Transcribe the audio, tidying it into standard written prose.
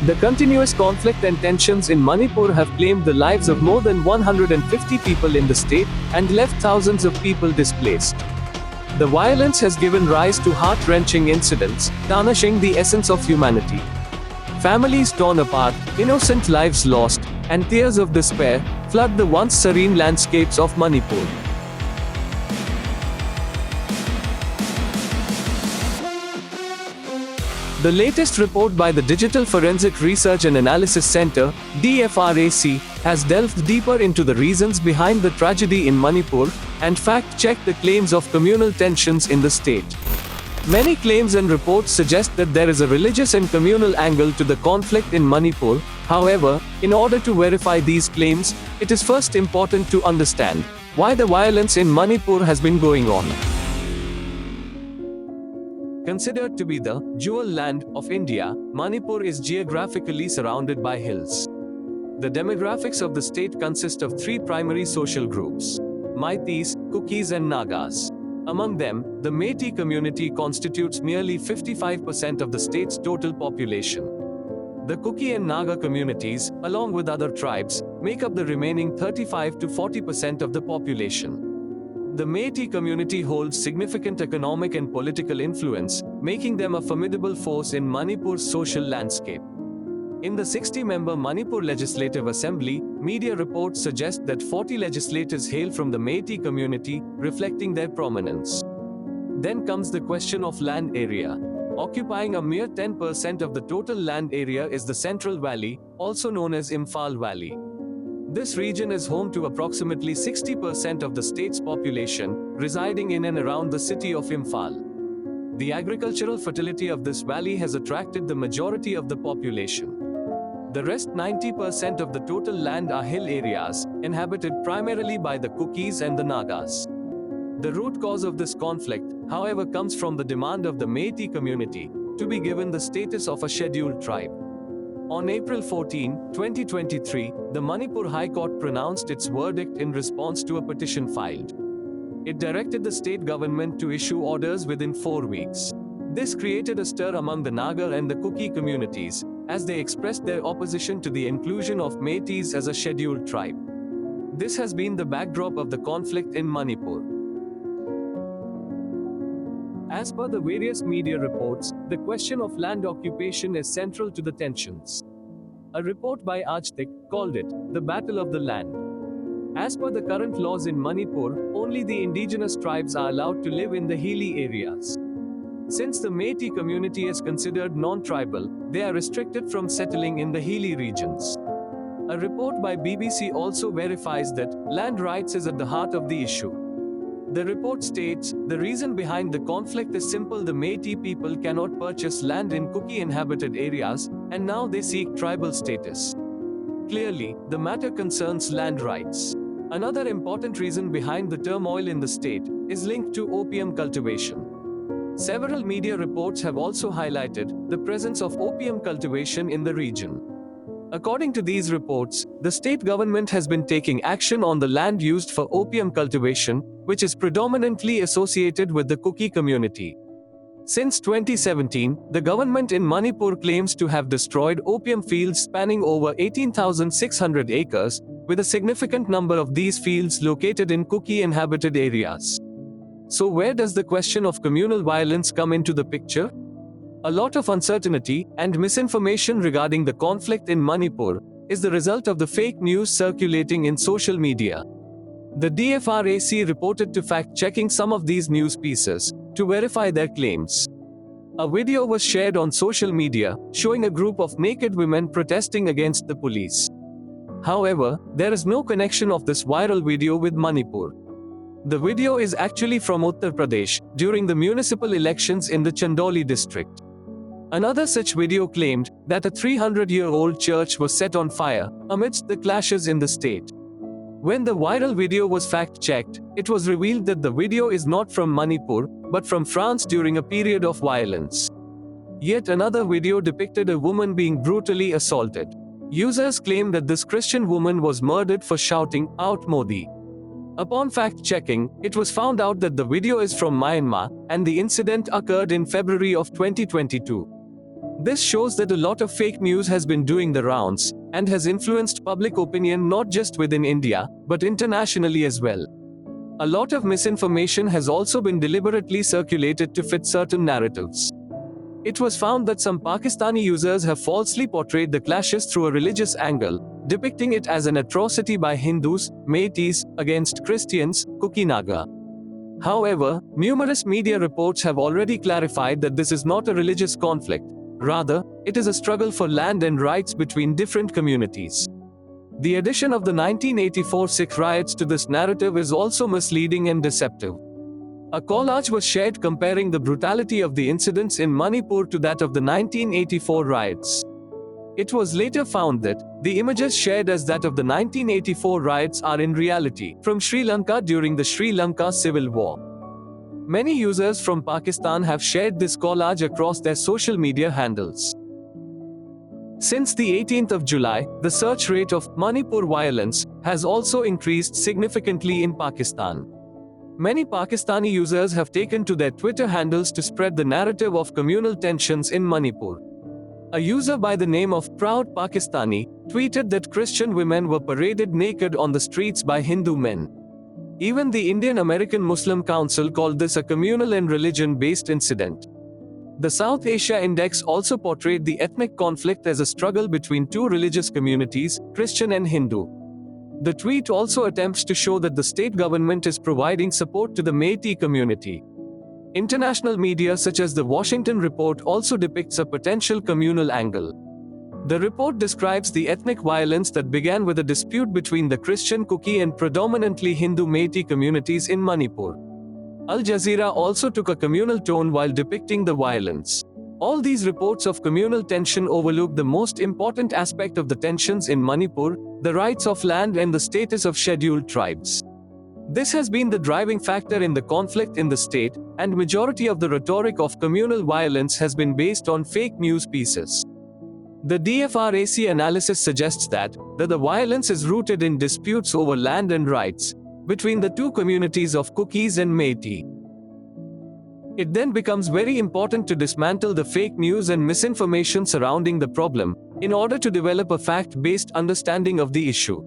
The continuous conflict and tensions in Manipur have claimed the lives of more than 150 people in the state and left thousands of people displaced. The violence has given rise to heart-wrenching incidents, tarnishing the essence of humanity. Families torn apart, innocent lives lost, and tears of despair flood the once serene landscapes of Manipur. The latest report by the Digital Forensic Research and Analysis Center, DFRAC, has delved deeper into the reasons behind the tragedy in Manipur and fact-checked the claims of communal tensions in the state. Many claims and reports suggest that there is a religious and communal angle to the conflict in Manipur. However, in order to verify these claims, it is first important to understand why the violence in Manipur has been going on. Considered to be the jewel land of India, Manipur is geographically surrounded by hills. The demographics of the state consist of three primary social groups: Meiteis, Kukis and Nagas. Among them, the Meitei community constitutes nearly 55% of the state's total population. The Kuki and Naga communities, along with other tribes, make up the remaining 35 to 40% of the population. The Meitei community holds significant economic and political influence, making them a formidable force in Manipur's social landscape. In the 60-member Manipur Legislative Assembly, media reports suggest that 40 legislators hail from the Meitei community, reflecting their prominence. Then comes the question of land area. Occupying a mere 10% of the total land area is the Central Valley, also known as Imphal Valley. This region is home to approximately 60% of the state's population, residing in and around the city of Imphal. The agricultural fertility of this valley has attracted the majority of the population. The rest 90% of the total land are hill areas, inhabited primarily by the Kukis and the Nagas. The root cause of this conflict, however, comes from the demand of the Meitei community to be given the status of a scheduled tribe. On April 14, 2023, the Manipur High Court pronounced its verdict in response to a petition filed. It directed the state government to issue orders within 4 weeks. This created a stir among the Naga and the Kuki communities, as they expressed their opposition to the inclusion of Meiteis as a scheduled tribe. This has been the backdrop of the conflict in Manipur. As per the various media reports, the question of land occupation is central to the tensions. A report by Aajtak called it the Battle of the Land. As per the current laws in Manipur, only the indigenous tribes are allowed to live in the hilly areas. Since the Meitei community is considered non-tribal, they are restricted from settling in the hilly regions. A report by BBC also verifies that land rights is at the heart of the issue. The report states, the reason behind the conflict is simple: the Meitei people cannot purchase land in Kuki inhabited areas, and now they seek tribal status. Clearly, the matter concerns land rights. Another important reason behind the turmoil in the state is linked to opium cultivation. Several media reports have also highlighted the presence of opium cultivation in the region. According to these reports, the state government has been taking action on the land used for opium cultivation, which is predominantly associated with the Kuki community. Since 2017, the government in Manipur claims to have destroyed opium fields spanning over 18,600 acres, with a significant number of these fields located in Kuki inhabited areas. So where does the question of communal violence come into the picture? A lot of uncertainty and misinformation regarding the conflict in Manipur is the result of the fake news circulating in social media. The DFRAC reported to fact-checking some of these news pieces to verify their claims. A video was shared on social media showing a group of naked women protesting against the police. However, there is no connection of this viral video with Manipur. The video is actually from Uttar Pradesh during the municipal elections in the Chandoli district. Another such video claimed that a 300-year-old church was set on fire amidst the clashes in the state. When the viral video was fact-checked, it was revealed that the video is not from Manipur, but from France during a period of violence. Yet another video depicted a woman being brutally assaulted. Users claim that this Christian woman was murdered for shouting, "Out Modi." Upon fact-checking, it was found out that the video is from Myanmar, and the incident occurred in February of 2022. This shows that a lot of fake news has been doing the rounds, and has influenced public opinion not just within India, but internationally as well. A lot of misinformation has also been deliberately circulated to fit certain narratives. It was found that some Pakistani users have falsely portrayed the clashes through a religious angle, depicting it as an atrocity by Hindus, Meiteis, against Christians, Kuki Naga. However, numerous media reports have already clarified that this is not a religious conflict. Rather, it is a struggle for land and rights between different communities. The addition of the 1984 Sikh riots to this narrative is also misleading and deceptive. A collage was shared comparing the brutality of the incidents in Manipur to that of the 1984 riots. It was later found that the images shared as that of the 1984 riots are in reality from Sri Lanka during the Sri Lanka Civil War. Many users from Pakistan have shared this collage across their social media handles. Since the 18th of July, the search rate of Manipur violence has also increased significantly in Pakistan. Many Pakistani users have taken to their Twitter handles to spread the narrative of communal tensions in Manipur. A user by the name of Proud Pakistani tweeted that Christian women were paraded naked on the streets by Hindu men. Even the Indian American Muslim Council called this a communal and religion-based incident. The South Asia Index also portrayed the ethnic conflict as a struggle between two religious communities, Christian and Hindu. The tweet also attempts to show that the state government is providing support to the Meitei community. International media such as the Washington Report also depicts a potential communal angle. The report describes the ethnic violence that began with a dispute between the Christian Kuki and predominantly Hindu Meitei communities in Manipur. Al Jazeera also took a communal tone while depicting the violence. All these reports of communal tension overlook the most important aspect of the tensions in Manipur, the rights of land and the status of scheduled tribes. This has been the driving factor in the conflict in the state, and majority of the rhetoric of communal violence has been based on fake news pieces. The DFRAC analysis suggests that the violence is rooted in disputes over land and rights between the two communities of Kukis and Meitei. It then becomes very important to dismantle the fake news and misinformation surrounding the problem in order to develop a fact-based understanding of the issue.